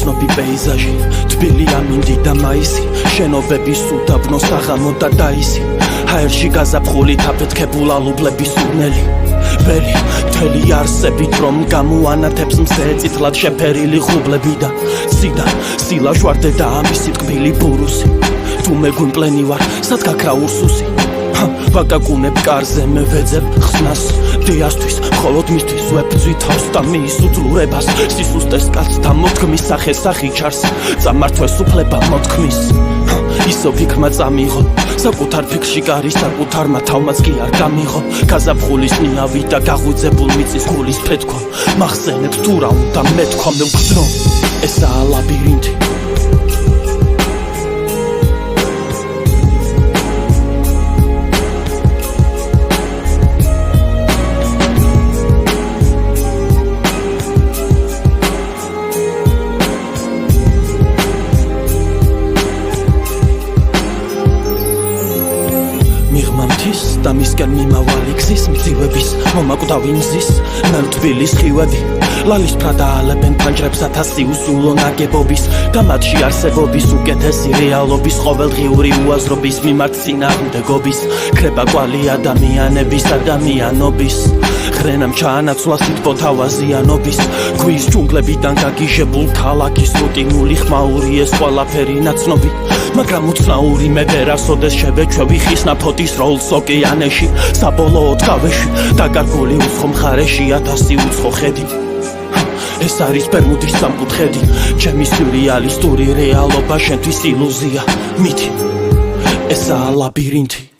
უცნობი პეიზაჟი თბილი ამინდი და მაისი შენობების უდაბნო საღამო და დაისი ჰაერში გაზაფხულით აფეთქებულ ალუბლების სურნელი ველი მთელი არსებით რომ გამოანათებს მზე წითლად შეფერილი ღრუბლები და სილა შვარდე და ამისი ტკბილი ბურუსი თუ მეგვიმპლენი ვარ სად გაქრა ურსუსი ვაკაკუნებ კარზე მე ვეძებ ხსნას დიასთვის მხოლოდ მისთვის ვებძვი თავს და მის უძლურებას სისუსტეს კაცთა მოთქმის სახე ჩარს წამართვეს უფლება მოთქმის ისო ფიქრმა წამიღო საკუთარ ფიქრში კარი საკუთარმა თავმაც კი არ გამიღო გაზაფხულის ნიავი და გაღვიძებულ მიწის გულის ფეთქვა მახსენებს თუ რა უნდა მეთქვა მე ვგრძნო ესაა ლაბირინთი და მისკენ მიმავალი გზის მძივების მომაკვდავი მზის ნელ თბილის ხივები ლალის პრადაალებენ ფანჯრებსათა სიუსულო ნაგებობის და მათში არსებობის უკეთესი რეალობის ყოველდღიური უაზრობის მიმართ წინააღმდეგობის ქრება კვალი ადამიანების ადამიანობის ხრენამ ჩაანაცვლა სიტყვა თავაზიანობის გვის ჯუნგლებიდან გაგიჟებულ ქალაქის რუტინული ხმაური ეს ყველაფერი ნაცნობი მაგრამ უცნაური მე ვერასოდეს შევეჩვევი ხის ნაფოტის როლს ოკეანეში საბოლოოდ გავეში დაკარგული უცხო მხარეში 1000 უცხო ხედი ეს არის ბერმუდის სამკუთხედი ჩემი სიურეალისტური რეალობა შენთვის ილუზია მითი ესაა ლაბირინთი